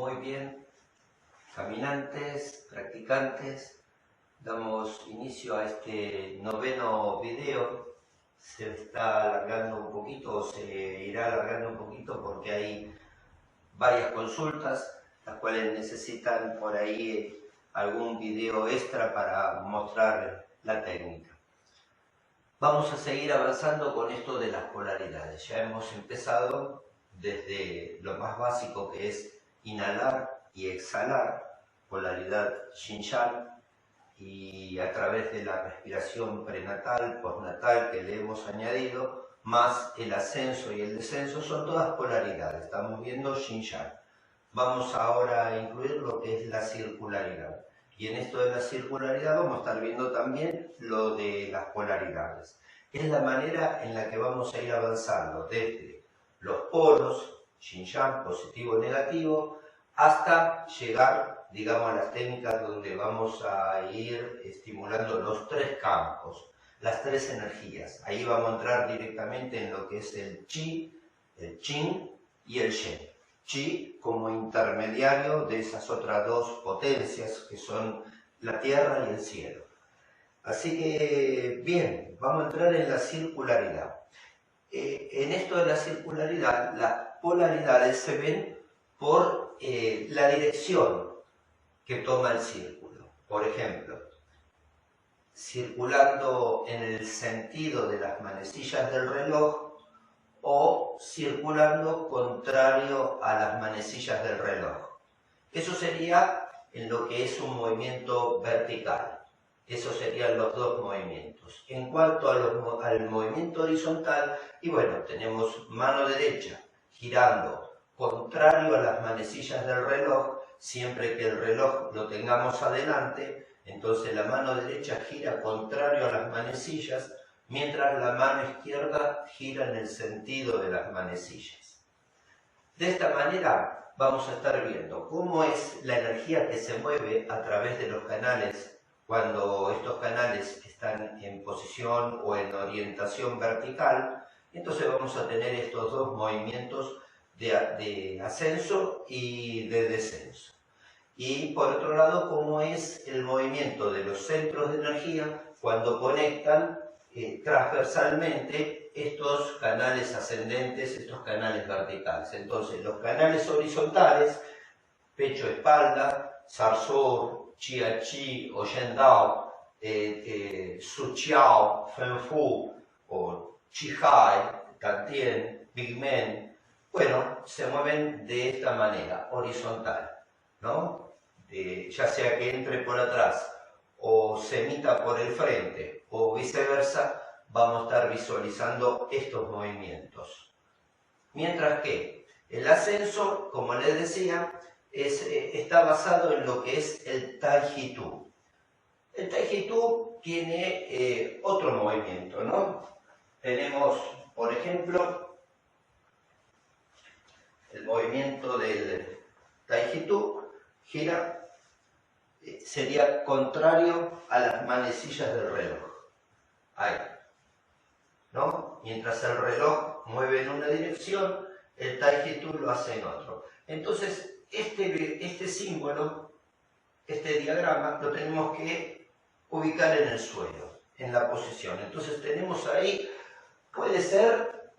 Muy bien, caminantes, practicantes, damos inicio a este noveno video. Se está alargando un poquito, o se irá alargando un poquito porque hay varias consultas, las cuales necesitan por ahí algún video extra para mostrar la técnica. Vamos a seguir avanzando con esto de las polaridades. Ya hemos empezado desde lo más básico, que es inhalar y exhalar, polaridad yin-yang, y a través de la respiración prenatal, postnatal que le hemos añadido, más el ascenso y el descenso, son todas polaridades. Estamos viendo yin-yang. Vamos ahora a incluir lo que es la circularidad. Y en esto de la circularidad vamos a estar viendo también lo de las polaridades. Es la manera en la que vamos a ir avanzando desde los polos, yin-yang, positivo y negativo, hasta llegar, digamos, a las técnicas donde vamos a ir estimulando los tres campos, las tres energías. Ahí vamos a entrar directamente en lo que es el chi, el qin y el shen. Chi como intermediario de esas otras dos potencias que son la tierra y el cielo. Así que, bien, vamos a entrar en la circularidad. En esto de la circularidad, las polaridades se ven por la dirección que toma el círculo. Por ejemplo, circulando en el sentido de las manecillas del reloj o circulando contrario a las manecillas del reloj. Eso sería en lo que es un movimiento vertical. Esos serían los dos movimientos. En cuanto al movimiento horizontal, y bueno, tenemos mano derecha girando contrario a las manecillas del reloj. Siempre que el reloj lo tengamos adelante, entonces la mano derecha gira contrario a las manecillas, mientras la mano izquierda gira en el sentido de las manecillas. De esta manera vamos a estar viendo cómo es la energía que se mueve a través de los canales cuando estos canales están en posición o en orientación vertical. Entonces vamos a tener estos dos movimientos de ascenso y de descenso. Y por otro lado, cómo es el movimiento de los centros de energía cuando conectan transversalmente estos canales ascendentes, estos canales verticales. Entonces, los canales horizontales, pecho-espalda, Zarzur, Chia-Chi o Yen-Dao, Su-Chiao, Fen-Fu o Chi-Hai, Tantien, Big Men, bueno, se mueven de esta manera, horizontal, ¿no? Ya sea que entre por atrás o se emita por el frente o viceversa, vamos a estar visualizando estos movimientos. Mientras que el ascenso, como les decía, está basado en lo que es el Taijitu. El Taijitu tiene otro movimiento, ¿no? Tenemos, por ejemplo, el movimiento del Taijitu gira, sería contrario a las manecillas del reloj. Ahí, ¿no? Mientras el reloj mueve en una dirección, el Taijitu lo hace en otro. Entonces, este símbolo, este diagrama, lo tenemos que ubicar en el suelo, en la posición. Entonces tenemos ahí, puede ser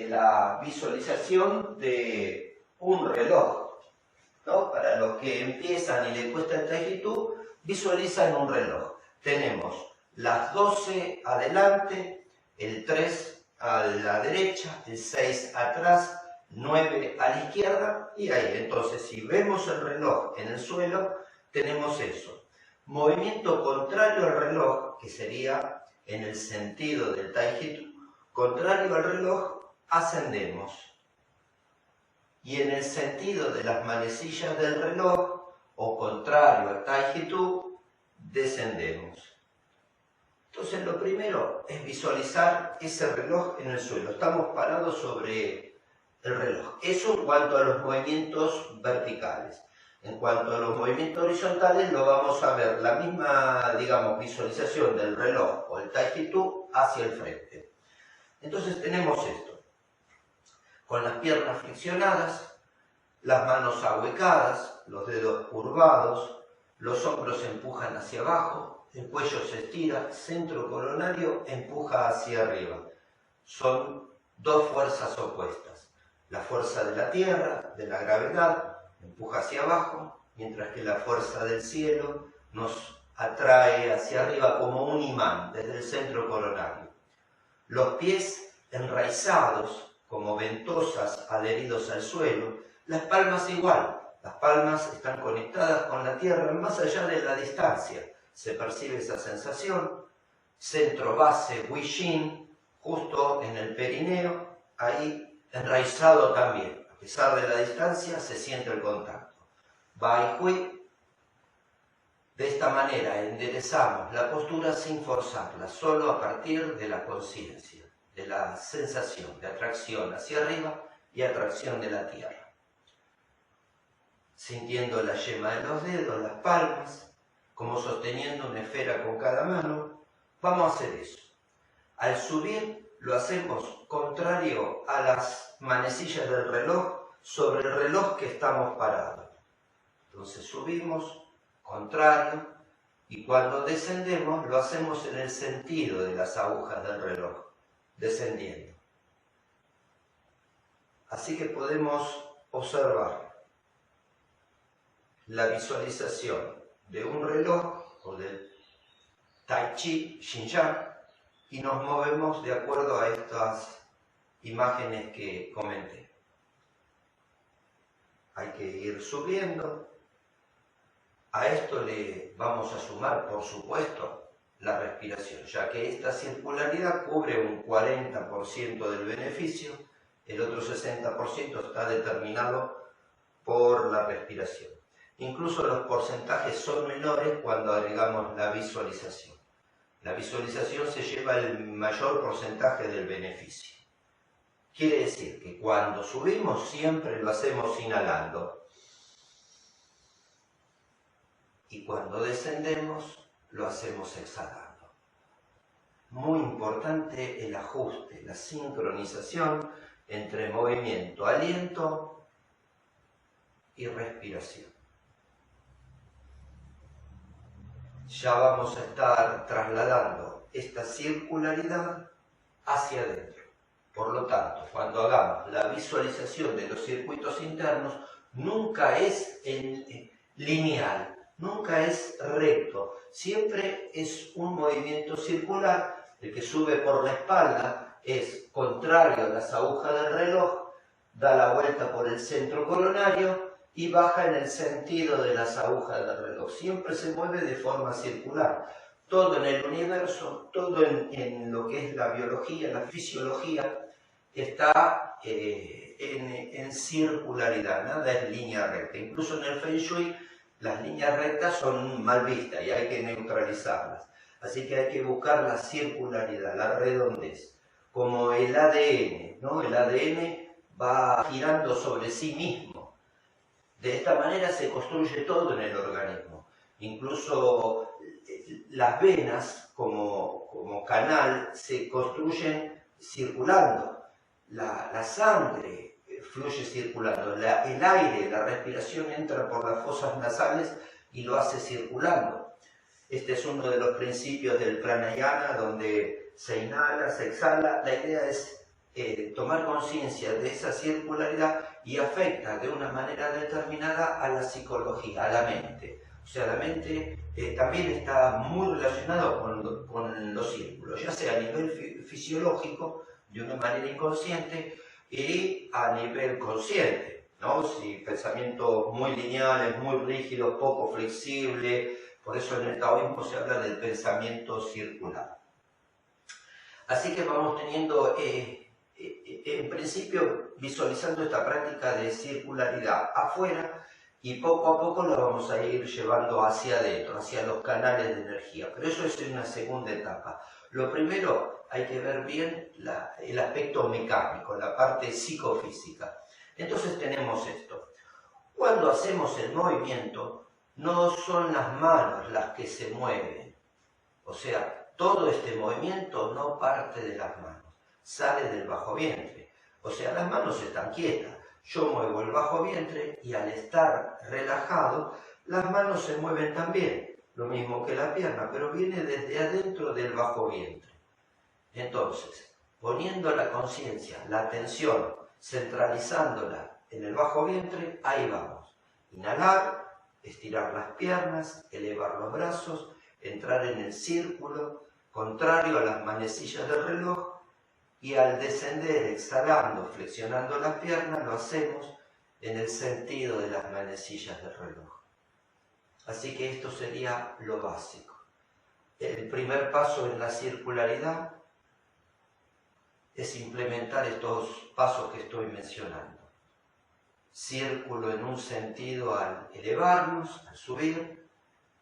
la visualización de un reloj, ¿no? Para los que empiezan y les cuesta el Taijitu, visualizan un reloj. Tenemos las 12 adelante, el 3 a la derecha, el 6 atrás, 9 a la izquierda y ahí. Entonces, si vemos el reloj en el suelo, tenemos eso. Movimiento contrario al reloj, que sería en el sentido del Taijitu, contrario al reloj, ascendemos. Y en el sentido de las manecillas del reloj, o contrario al Taijitu, descendemos. Entonces lo primero es visualizar ese reloj en el suelo. Estamos parados sobre el reloj. Eso en cuanto a los movimientos verticales. En cuanto a los movimientos horizontales, lo vamos a ver la misma, digamos, visualización del reloj o el Taijitu hacia el frente. Entonces tenemos esto. Con las piernas flexionadas, las manos ahuecadas, los dedos curvados, los hombros empujan hacia abajo, el cuello se estira, centro coronario empuja hacia arriba. Son dos fuerzas opuestas. La fuerza de la tierra, de la gravedad, empuja hacia abajo, mientras que la fuerza del cielo nos atrae hacia arriba como un imán desde el centro coronario. Los pies enraizados como ventosas adheridos al suelo, las palmas igual, las palmas están conectadas con la tierra más allá de la distancia, se percibe esa sensación, centro base Wishin, justo en el perineo, ahí enraizado también, a pesar de la distancia se siente el contacto. Bai Hui. De esta manera enderezamos la postura sin forzarla, solo a partir de la conciencia, de la sensación de atracción hacia arriba y atracción de la tierra. Sintiendo la yema de los dedos, las palmas, como sosteniendo una esfera con cada mano, vamos a hacer eso. Al subir lo hacemos contrario a las manecillas del reloj sobre el reloj que estamos parados. Entonces subimos contrario, y cuando descendemos lo hacemos en el sentido de las agujas del reloj, descendiendo. Así que podemos observar la visualización de un reloj o del Tai Chi Xinjiang y nos movemos de acuerdo a estas imágenes que comenté. Hay que ir subiendo. A esto le vamos a sumar, por supuesto, la respiración, ya que esta circularidad cubre un 40% del beneficio, el otro 60% está determinado por la respiración. Incluso los porcentajes son menores cuando agregamos la visualización. La visualización se lleva el mayor porcentaje del beneficio. Quiere decir que cuando subimos siempre lo hacemos inhalando. Y cuando descendemos, lo hacemos exhalando. Muy importante el ajuste, la sincronización entre movimiento, aliento y respiración. Ya vamos a estar trasladando esta circularidad hacia adentro. Por lo tanto, cuando hagamos la visualización de los circuitos internos, nunca es lineal. Nunca es recto, siempre es un movimiento circular. El que sube por la espalda es contrario a las agujas del reloj, da la vuelta por el centro coronario y baja en el sentido de las agujas del reloj. Siempre se mueve de forma circular. Todo en el universo, todo en lo que es la biología, la fisiología, está en circularidad, nada es línea recta. Incluso en el Feng Shui, las líneas rectas son mal vistas y hay que neutralizarlas. Así que hay que buscar la circularidad, la redondez. Como el ADN, ¿no? El ADN va girando sobre sí mismo. De esta manera se construye todo en el organismo. Incluso las venas como canal se construyen circulando. La sangre fluye circulando, el aire, la respiración entra por las fosas nasales y lo hace circulando. Este es uno de los principios del pranayama, donde se inhala, se exhala. La idea es tomar conciencia de esa circularidad y afecta de una manera determinada a la psicología, a la mente. O sea, la mente también está muy relacionada con los círculos, ya sea a nivel fisiológico, de una manera inconsciente, y a nivel consciente, ¿no? Si pensamientos muy lineales, muy rígidos, poco flexibles, por eso en el taoísmo se habla del pensamiento circular. Así que vamos teniendo, en principio, visualizando esta práctica de circularidad afuera y poco a poco la vamos a ir llevando hacia adentro, hacia los canales de energía. Pero eso es una segunda etapa. Lo primero, hay que ver bien el aspecto mecánico, la parte psicofísica. Entonces tenemos esto. Cuando hacemos el movimiento, no son las manos las que se mueven. O sea, todo este movimiento no parte de las manos, sale del bajo vientre. O sea, las manos están quietas. Yo muevo el bajo vientre y al estar relajado, las manos se mueven también, lo mismo que la pierna, pero viene desde adentro del bajo vientre. Entonces, poniendo la conciencia, la atención, centralizándola en el bajo vientre, ahí vamos. Inhalar, estirar las piernas, elevar los brazos, entrar en el círculo, contrario a las manecillas del reloj, y al descender, exhalando, flexionando las piernas, lo hacemos en el sentido de las manecillas del reloj. Así que esto sería lo básico. El primer paso en la circularidad es implementar estos pasos que estoy mencionando. Círculo en un sentido al elevarnos, al subir,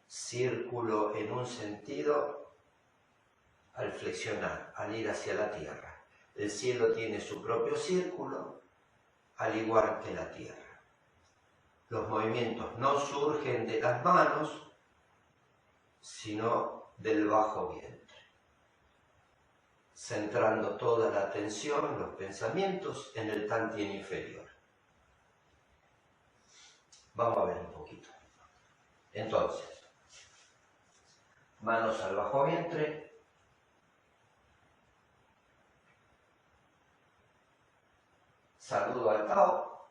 círculo en un sentido al flexionar, al ir hacia la tierra. El cielo tiene su propio círculo, al igual que la tierra. Los movimientos no surgen de las manos, sino del bajo vientre, centrando toda la atención, los pensamientos en el tantien inferior. Vamos a ver un poquito. Entonces, manos al bajo vientre, saludo al Tao,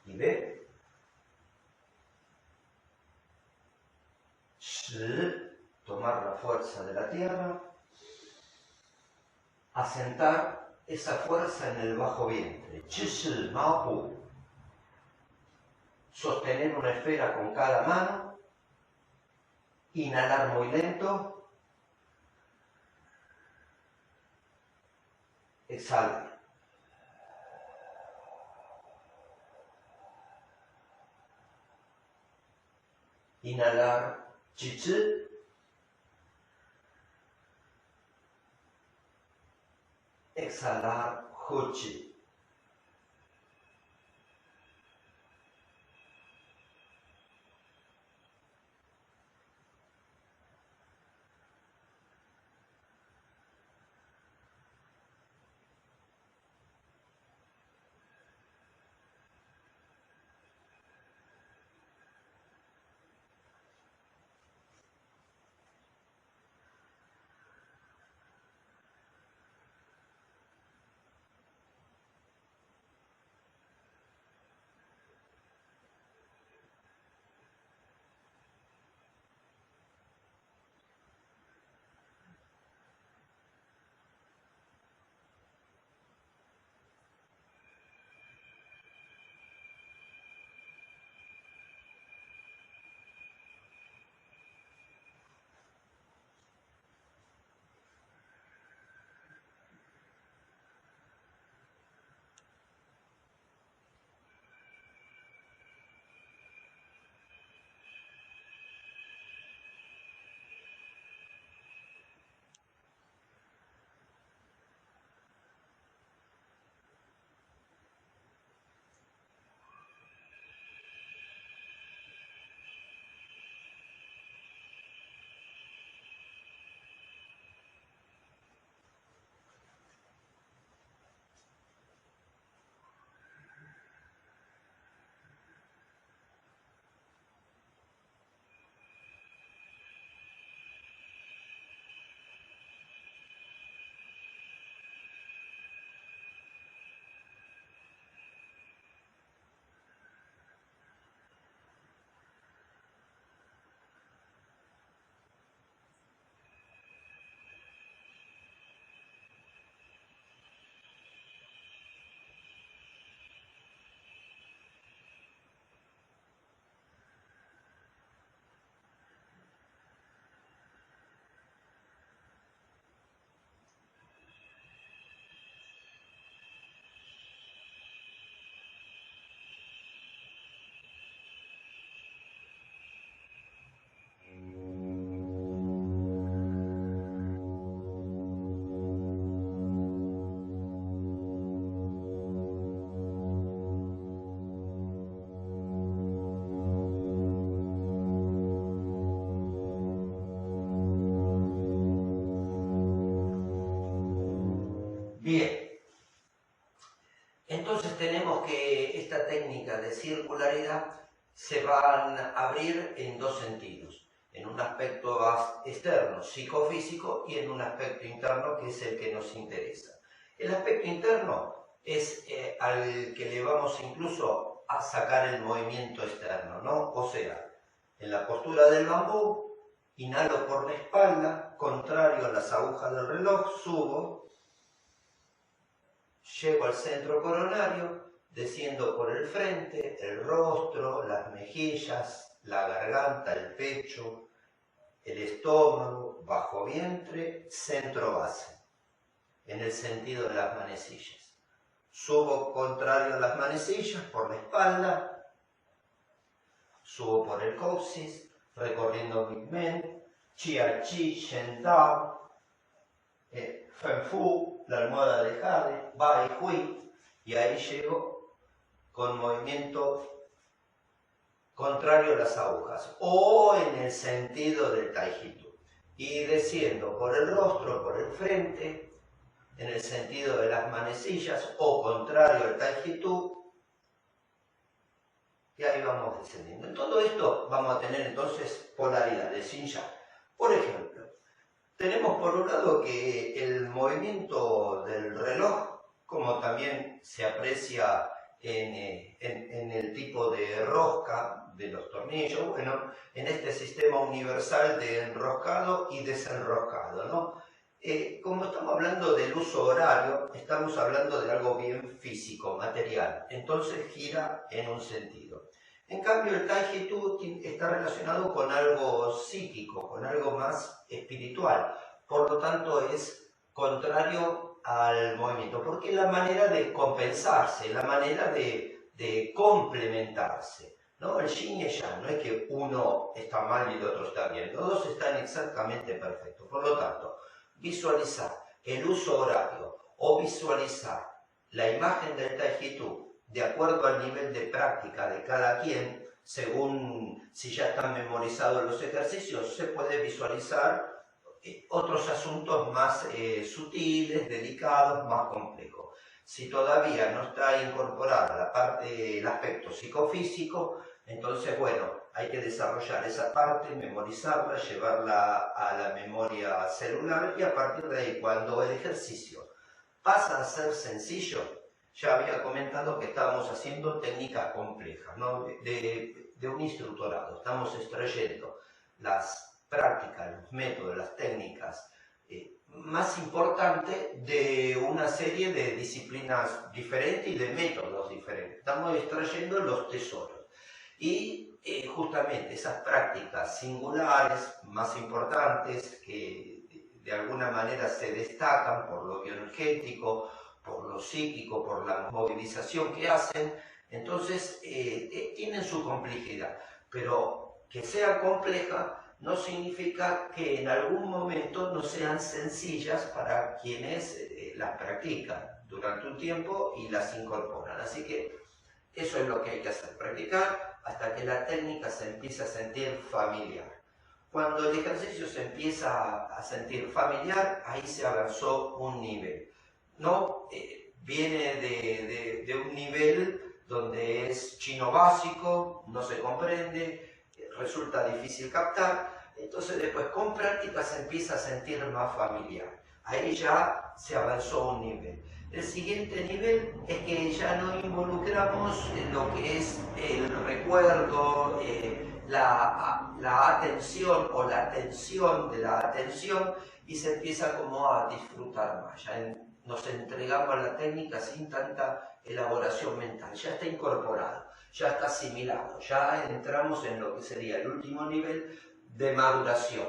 y ve, Shi, tomar la fuerza de la tierra, asentar esa fuerza en el bajo vientre, Chi Shi Ma Pu, sostener una esfera con cada mano, inhalar muy lento, exhalar. Inhalar Chi Chi, exhalar Hu Chi. Bien, entonces tenemos que esta técnica de circularidad se van a abrir en dos sentidos, en un aspecto externo, psicofísico, y en un aspecto interno, que es el que nos interesa. El aspecto interno es al que le vamos incluso a sacar el movimiento externo, ¿no? O sea, en la postura del bambú, inhalo por la espalda, contrario a las agujas del reloj, subo, llego al centro coronario, desciendo por el frente, el rostro, las mejillas, la garganta, el pecho, el estómago, bajo vientre, centro base, en el sentido de las manecillas. Subo contrario a las manecillas por la espalda, subo por el coxis, recorriendo Big Men, Chia Chi, Shen Dao, Fen Fu, la almohada de Jade, Bai Hui, y ahí llego con movimiento contrario a las agujas, o en el sentido del Taijitu, y desciendo por el rostro, por el frente, en el sentido de las manecillas, o contrario al Taijitu, y ahí vamos descendiendo. En todo esto vamos a tener entonces polaridades, yin yang. Por ejemplo, tenemos por un lado que el movimiento del reloj, como también se aprecia en el tipo de rosca de los tornillos, bueno, en este sistema universal de enroscado y desenroscado, ¿no? Como estamos hablando del uso horario, estamos hablando de algo bien físico, material, entonces gira en un sentido. En cambio, el Taijitu está relacionado con algo psíquico, con algo más espiritual, por lo tanto es contrario al movimiento, porque es la manera de compensarse, la manera de complementarse, ¿no? El yin y el yang, no es que uno está mal y el otro está bien, los dos están exactamente perfectos. Por lo tanto, visualizar el uso horario o visualizar la imagen del Taijitu de acuerdo al nivel de práctica de cada quien, según si ya están memorizados los ejercicios, se puede visualizar otros asuntos más sutiles, delicados, más complejos. Si todavía no está incorporada la parte, el aspecto psicofísico, entonces, bueno, hay que desarrollar esa parte, memorizarla, llevarla a la memoria celular, y a partir de ahí, cuando el ejercicio pasa a ser sencillo, ya había comentado que estábamos haciendo técnicas complejas, ¿no? de un instructorado. Estamos extrayendo las prácticas, los métodos, las técnicas más importantes de una serie de disciplinas diferentes y de métodos diferentes. Estamos extrayendo los tesoros. Y justamente esas prácticas singulares, más importantes, que de alguna manera se destacan por lo bioenergético, por lo psíquico, por la movilización que hacen, entonces tienen su complejidad. Pero que sea compleja no significa que en algún momento no sean sencillas para quienes las practican durante un tiempo y las incorporan. Así que eso es lo que hay que hacer, practicar hasta que la técnica se empiece a sentir familiar. Cuando el ejercicio se empieza a sentir familiar, ahí se avanzó un nivel. No viene de un nivel donde es chino básico, no se comprende, resulta difícil captar, entonces después con práctica se empieza a sentir más familiar. Ahí ya se avanzó un nivel. El siguiente nivel es que ya no involucramos lo que es el recuerdo, la atención o la tensión de la atención, y se empieza como a disfrutar más. Ya nos entregamos a la técnica sin tanta elaboración mental, ya está incorporado, ya está asimilado, ya entramos en lo que sería el último nivel de maduración.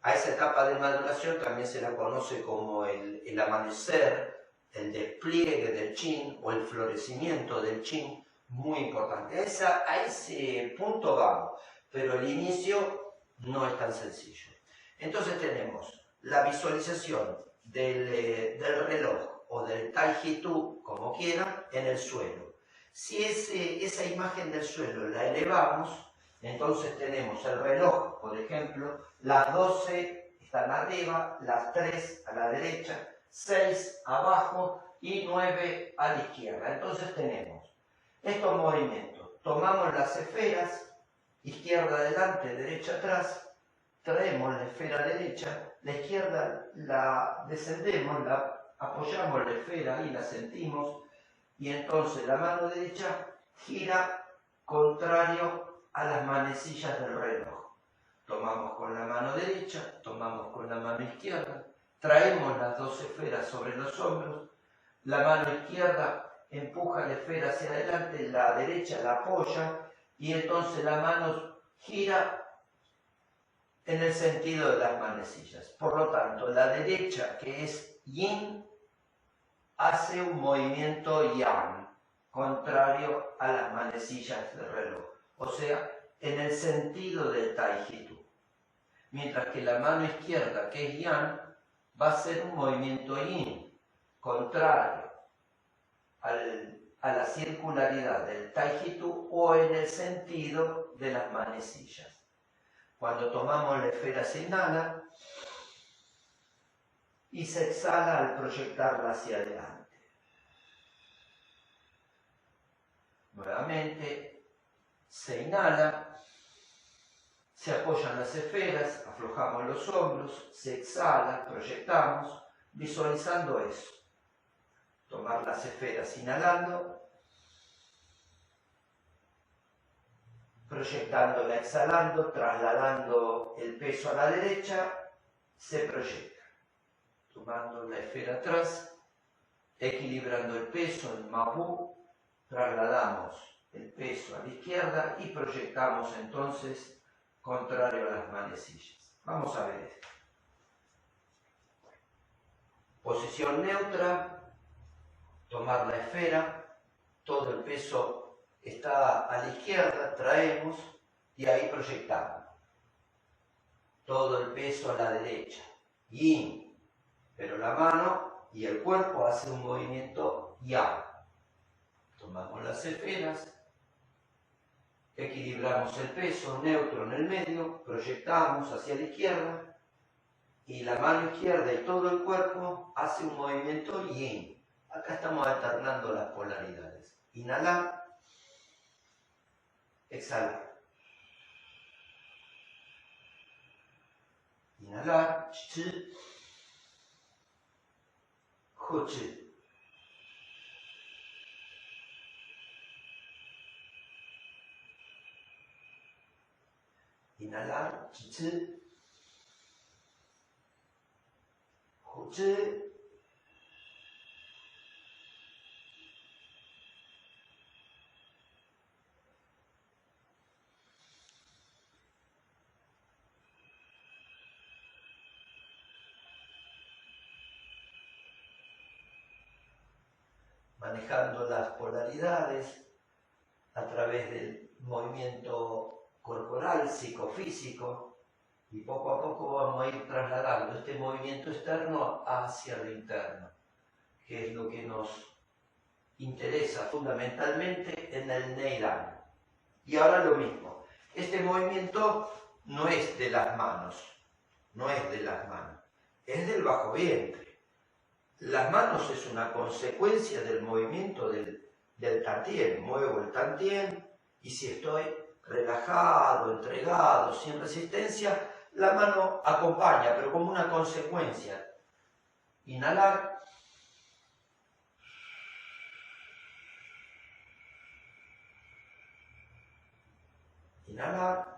A esa etapa de maduración también se la conoce como el amanecer, el despliegue del Qin o el florecimiento del Qin, muy importante. A ese punto vamos, pero el inicio no es tan sencillo. Entonces tenemos la visualización del reloj o del Taijitu, como quieran, en el suelo. Si esa imagen del suelo la elevamos, entonces tenemos el reloj, por ejemplo, las 12 están arriba, las 3 a la derecha, 6 abajo y 9 a la izquierda. Entonces tenemos estos movimientos. Tomamos las esferas, izquierda adelante, derecha atrás, traemos la esfera derecha, la izquierda la descendemos, la apoyamos la esfera y la sentimos, y entonces la mano derecha gira contrario a las manecillas del reloj. Tomamos con la mano derecha, tomamos con la mano izquierda, traemos las dos esferas sobre los hombros, la mano izquierda empuja la esfera hacia adelante, la derecha la apoya, y entonces la mano gira en el sentido de las manecillas. Por lo tanto, la derecha, que es yin, hace un movimiento yang, contrario a las manecillas del reloj. O sea, en el sentido del Taijitu. Mientras que la mano izquierda, que es yang, va a ser un movimiento yin, contrario a la circularidad del Taijitu o en el sentido de las manecillas. Cuando tomamos la esfera se inhala y se exhala al proyectarla hacia adelante. Nuevamente se inhala, se apoyan las esferas, aflojamos los hombros, se exhala, proyectamos, visualizando eso. Tomar las esferas inhalando, proyectándola, exhalando, trasladando el peso a la derecha, se proyecta. Tomando la esfera atrás, equilibrando el peso en Mabu, trasladamos el peso a la izquierda y proyectamos entonces contrario a las manecillas. Vamos a ver esto. Posición neutra, tomar la esfera, todo el peso está a la izquierda, traemos y ahí proyectamos. Todo el peso a la derecha, yin, pero la mano y el cuerpo hacen un movimiento yang. Tomamos las esferas, equilibramos el peso neutro en el medio, proyectamos hacia la izquierda y la mano izquierda y todo el cuerpo hace un movimiento yin. Acá estamos alternando las polaridades. Inhalar, exhalar. Inhalar, chi, hu chi. Inhalar, chi chi, hu chi. Manejando las polaridades a través del movimiento corporal, psicofísico, y poco a poco vamos a ir trasladando este movimiento externo hacia lo interno, que es lo que nos interesa fundamentalmente en el Neiran. Y ahora lo mismo, este movimiento no es de las manos, es del bajo vientre. Las manos es una consecuencia del movimiento del tantien. Muevo el tantien y si estoy relajado, entregado, sin resistencia, la mano acompaña, pero como una consecuencia. Inhalar. Inhalar.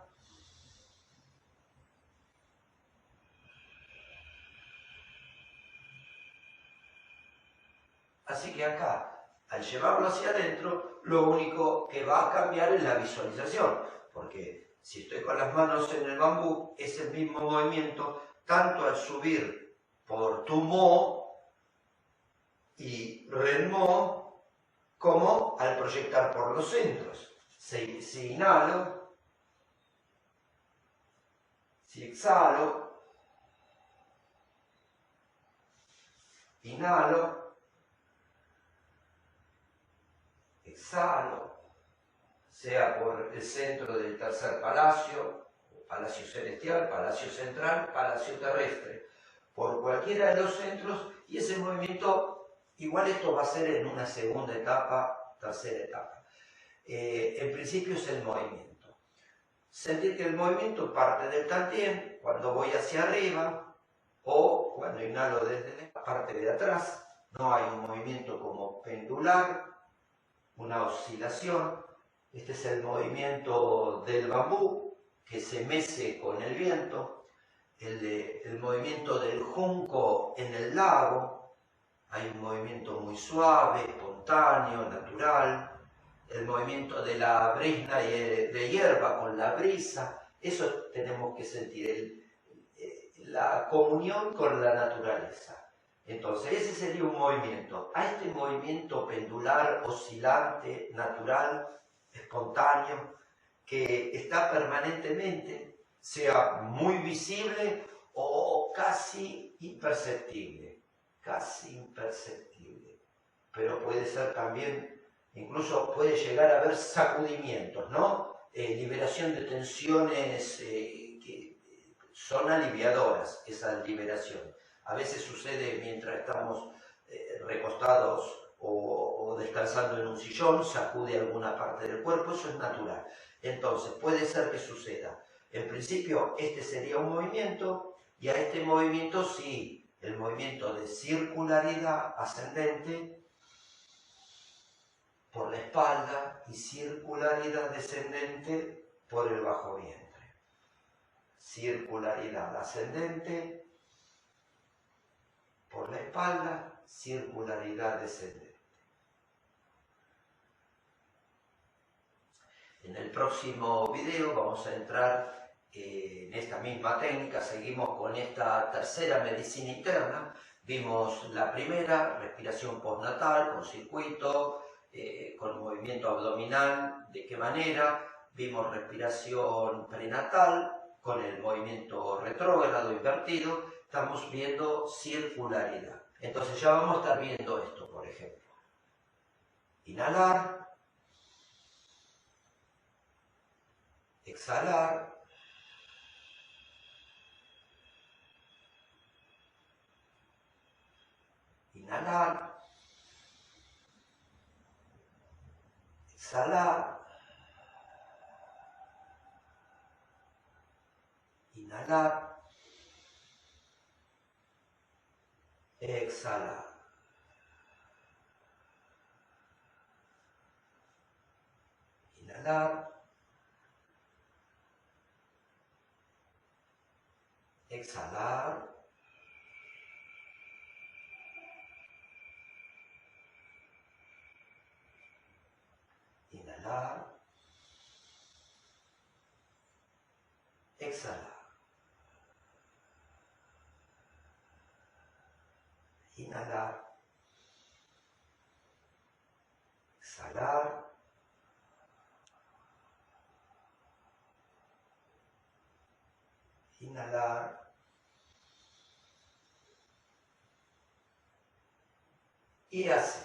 Así que acá, al llevarlo hacia adentro, lo único que va a cambiar es la visualización, porque si estoy con las manos en el bambú, es el mismo movimiento, tanto al subir por Tumó y Renmo, como al proyectar por los centros. Si inhalo, si exhalo, inhalo, exhalo, sea por el centro del tercer palacio, palacio celestial, palacio central, palacio terrestre. Por cualquiera de los centros Y ese movimiento, igual esto va a ser en una segunda etapa, tercera etapa. En principio es el movimiento. Sentir que el movimiento parte del tantien cuando voy hacia arriba o cuando inhalo desde la parte de atrás. No hay un movimiento como pendular, una oscilación. Este es el movimiento del bambú que se mece con el viento. El movimiento del junco en el lago. Hay un movimiento muy suave, espontáneo, natural. El movimiento de la brisna de hierba con la brisa. Eso tenemos que sentir, la comunión con la naturaleza. Entonces, ese sería un movimiento. A este movimiento pendular, oscilante, natural, espontáneo, que está permanentemente, sea muy visible o casi imperceptible. Casi imperceptible. Pero puede ser también, incluso puede llegar a haber sacudimientos, ¿no? Liberación de tensiones que son aliviadoras, esa liberación. A veces sucede mientras estamos recostados o descansando en un sillón, sacude alguna parte del cuerpo, eso es natural. Entonces, puede ser que suceda. En principio, este sería un movimiento, y a este movimiento sí, el movimiento de circularidad ascendente por la espalda y circularidad descendente por el bajo vientre. Circularidad ascendente por la espalda, circularidad descendente. En el próximo video vamos a entrar en esta misma técnica, seguimos con esta tercera medicina interna. Vimos la primera, respiración postnatal, con circuito, con movimiento abdominal, de qué manera. Vimos respiración prenatal, con el movimiento retrógrado invertido. Estamos viendo circularidad. Entonces ya vamos a estar viendo esto, por ejemplo. Inhalar. Exhalar. Inhalar. Exhalar. Inhalar. Exhalar. Inhalar. Exhalar. Inhalar. Exhalar. Inhalar. Exhalar. Inhalar. Y así.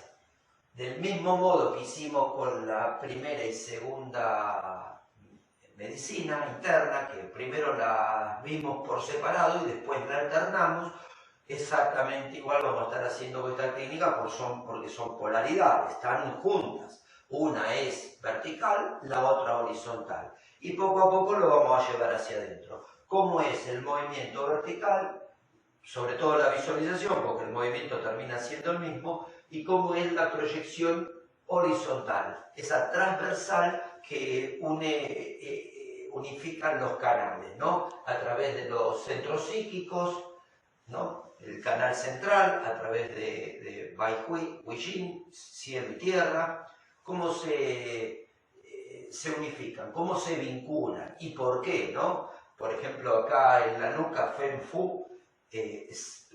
Del mismo modo que hicimos con la primera y segunda medicina interna, que primero la vimos por separado y después la alternamos, exactamente igual vamos a estar haciendo esta técnica porque son polaridades, están juntas. Una es vertical, la otra horizontal. Y poco a poco lo vamos a llevar hacia adentro. ¿Cómo es el movimiento vertical? Sobre todo la visualización, porque el movimiento termina siendo el mismo. Y cómo es la proyección horizontal, esa transversal que unifican los canales, ¿no? A través de los centros psíquicos, ¿no? El canal central, a través de Bai Hui, Huijin, cielo y tierra, cómo se unifican, cómo se vinculan y por qué, ¿no? Por ejemplo, acá en la nuca, Fen Fu, es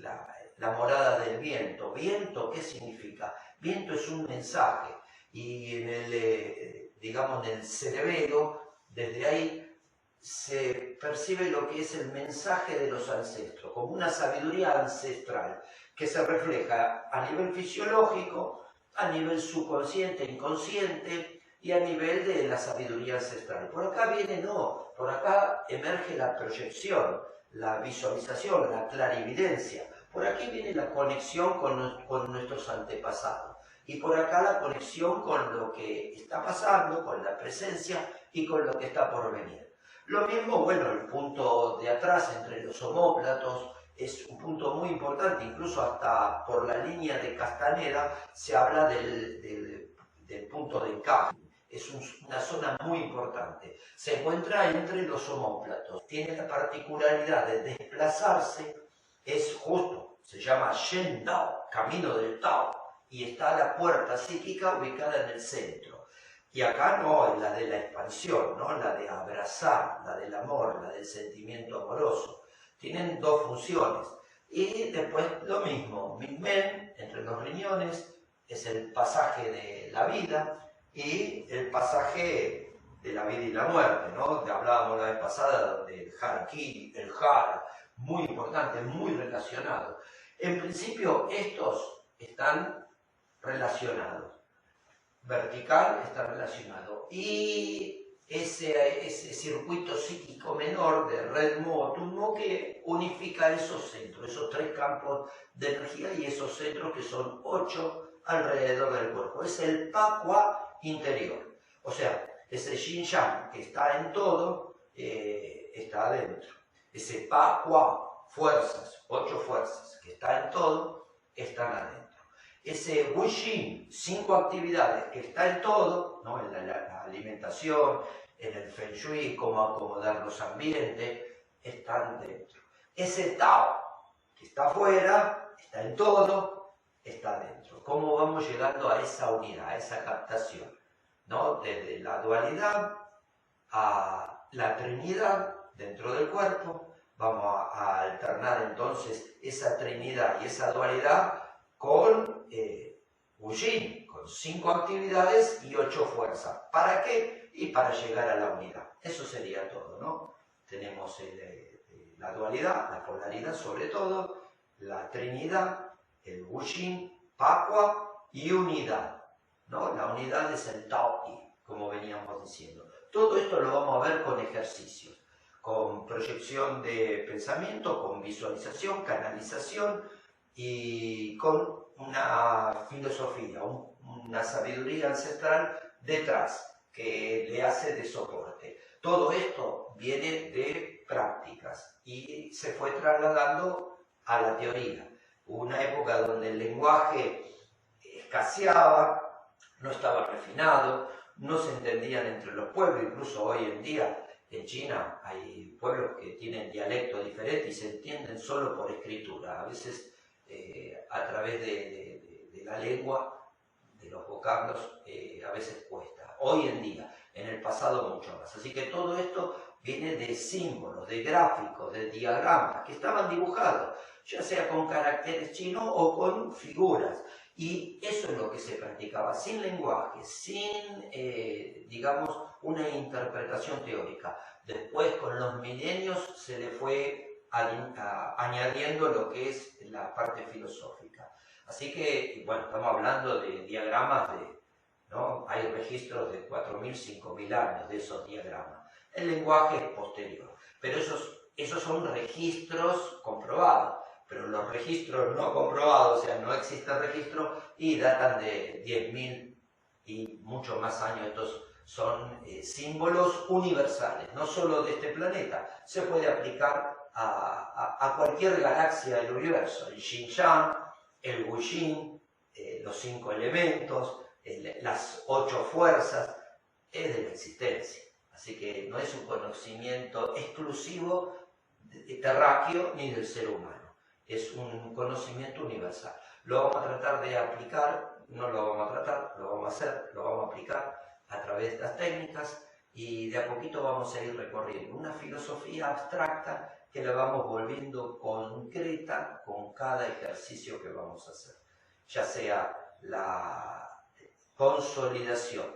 la morada del viento. ¿Viento qué significa? Viento es un mensaje y en el, digamos, en el cerebelo, desde ahí se percibe lo que es el mensaje de los ancestros, como una sabiduría ancestral que se refleja a nivel fisiológico, a nivel subconsciente, inconsciente y a nivel de la sabiduría ancestral. Por acá viene, no, por acá emerge la proyección, la visualización, la clarividencia. Por aquí viene la conexión con nuestros antepasados. Y por acá la conexión con lo que está pasando, con la presencia y con lo que está por venir. Lo mismo, bueno, el punto de atrás entre los omóplatos es un punto muy importante, incluso hasta por la línea de Castaneda se habla del punto de encaje. Es una zona muy importante. Se encuentra entre los omóplatos. Tiene la particularidad de desplazarse, es justo, se llama Shen Dao, camino del Tao, y está la puerta psíquica ubicada en el centro. Y acá no, es la de la expansión, ¿no? La de abrazar, la del amor, la del sentimiento amoroso. Tienen dos funciones. Y después lo mismo, Minmen, entre los riñones, es el pasaje de la vida y el pasaje de la vida y la muerte, ¿no? Hablábamos la vez pasada del Harakiri, el Hara, muy importante, muy relacionado. En principio estos están relacionados. Vertical está relacionado. Y ese circuito psíquico menor de Redmo o Tunmo que unifica esos centros, esos tres campos de energía y esos centros que son 8 alrededor del cuerpo. Es el Pakwa interior. O sea, ese Yin-Yang que está en todo, está adentro. Ese Pakwa, fuerzas, 8 fuerzas, que está en todo, están adentro. Ese Wu-Yin, 5 actividades que está en todo, ¿no? En la alimentación, en el Feng Shui, cómo acomodar los ambientes, están dentro. Ese Tao, que está afuera, está en todo, está dentro. ¿Cómo vamos llegando a esa unidad, a esa captación? ¿No? Desde la dualidad a la trinidad dentro del cuerpo, vamos a alternar entonces esa trinidad y esa dualidad con Wu-Yin, con 5 actividades y 8 fuerzas. ¿Para qué? Y para llegar a la unidad. Eso sería todo, ¿no? Tenemos la dualidad, la polaridad sobre todo, la trinidad, el Wu-Yin, Pakwa y unidad, ¿no? La unidad es el Tao-I, como veníamos diciendo. Todo esto lo vamos a ver con ejercicios, con proyección de pensamiento, con visualización, canalización y con una filosofía, una sabiduría ancestral detrás que le hace de soporte. Todo esto viene de prácticas y se fue trasladando a la teoría. Hubo una época donde el lenguaje escaseaba, no estaba refinado, no se entendían entre los pueblos, incluso hoy en día en China hay pueblos que tienen dialecto diferente y se entienden solo por escritura, a veces a través de la lengua, de los vocablos, a veces cuesta. Hoy en día, en el pasado mucho más. Así que todo esto viene de símbolos, de gráficos, de diagramas que estaban dibujados, ya sea con caracteres chinos o con figuras. Y eso es lo que se practicaba, sin lenguaje, sin, digamos, una interpretación teórica. Después, con los milenios, se le fue añadiendo lo que es la parte filosófica. Así que, bueno, estamos hablando de diagramas ¿no? Hay registros de 4.000, 5.000 años de esos diagramas. El lenguaje es posterior, pero esos son registros comprobados. Pero los registros no comprobados, o sea, no existe registro y datan de 10.000 y mucho más años. Estos son símbolos universales, no solo de este planeta. Se puede aplicar a cualquier galaxia del universo. El Xinjiang, el Wu-Yin, los 5 elementos, las 8 fuerzas, es de la existencia. Así que no es un conocimiento exclusivo terráqueo ni del ser humano. Es un conocimiento universal. Lo vamos a tratar de aplicar, no lo vamos a tratar, lo vamos a hacer, lo vamos a aplicar a través de estas técnicas y de a poquito vamos a ir recorriendo una filosofía abstracta que la vamos volviendo concreta con cada ejercicio que vamos a hacer. Ya sea la consolidación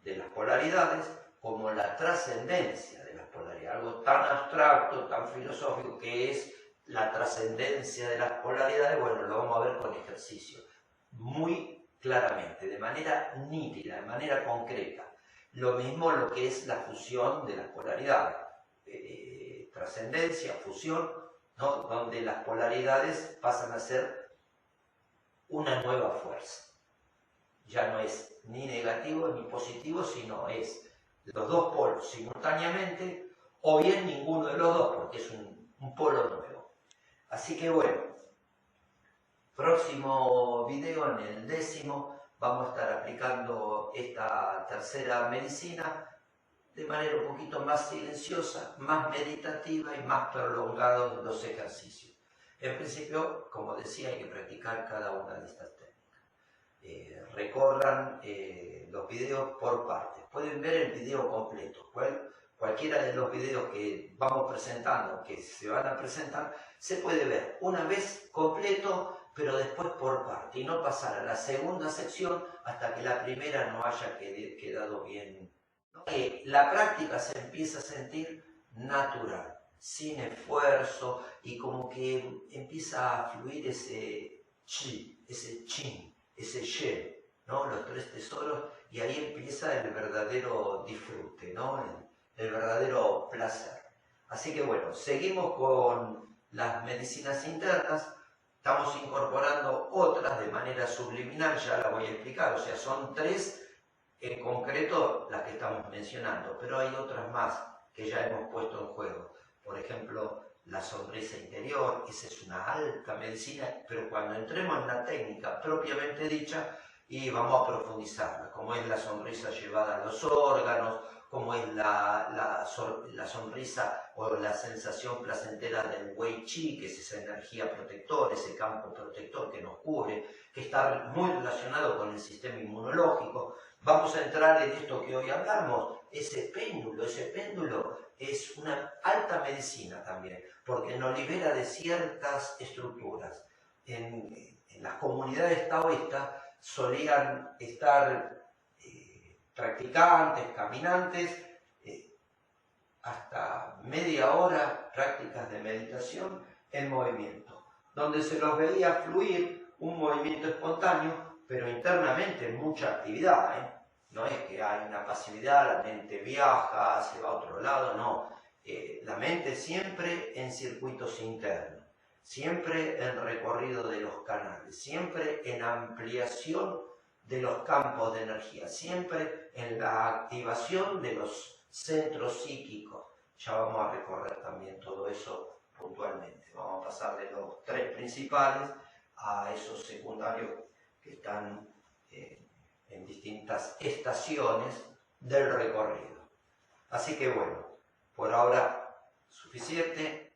de las polaridades como la trascendencia de las polaridades. Algo tan abstracto, tan filosófico que es la trascendencia de las polaridades, bueno, lo vamos a ver con ejercicio, muy claramente, de manera nítida, de manera concreta. Lo mismo lo que es la fusión de las polaridades, trascendencia, fusión, ¿no? Donde las polaridades pasan a ser una nueva fuerza. Ya no es ni negativo ni positivo, sino es los dos polos simultáneamente, o bien ninguno de los dos, porque es un polo nuevo. Así que bueno, próximo video, en el 10º, vamos a estar aplicando esta tercera medicina de manera un poquito más silenciosa, más meditativa y más prolongados los ejercicios. En principio, como decía, hay que practicar cada una de estas técnicas. Recorran los videos por partes. Pueden ver el video completo. Cualquiera de los videos que vamos presentando, que se van a presentar, se puede ver una vez completo, pero después por parte, y no pasar a la segunda sección hasta que la primera no haya quedado bien. La práctica se empieza a sentir natural, sin esfuerzo, y como que empieza a fluir ese chi, ese chin, ese shen, ¿no? Los tres tesoros, y ahí empieza el verdadero disfrute, ¿no? El verdadero placer. Así que bueno, seguimos con las medicinas internas. Estamos incorporando otras de manera subliminal, ya la voy a explicar, o sea, son 3 en concreto las que estamos mencionando, pero hay otras más que ya hemos puesto en juego. Por ejemplo, la sonrisa interior, esa es una alta medicina, pero cuando entremos en la técnica propiamente dicha, y vamos a profundizarla, como es la sonrisa llevada a los órganos, como es la sonrisa o la sensación placentera del Wei Chi, que es esa energía protectora, ese campo protector que nos cubre, que está muy relacionado con el sistema inmunológico. Vamos a entrar en esto que hoy hablamos, ese péndulo es una alta medicina también, porque nos libera de ciertas estructuras. En las comunidades taoístas solían estar practicantes, caminantes, hasta media hora prácticas de meditación en movimiento, donde se los veía fluir un movimiento espontáneo, pero internamente mucha actividad, ¿eh? No es que hay una pasividad, la mente viaja, se va a otro lado, no. La mente siempre en circuitos internos, siempre en recorrido de los canales, siempre en ampliación de los campos de energía, siempre en la activación de los centros psíquicos. Ya vamos a recorrer también todo eso puntualmente. Vamos a pasar de los 3 principales a esos secundarios que están en distintas estaciones del recorrido. Así que bueno, por ahora suficiente.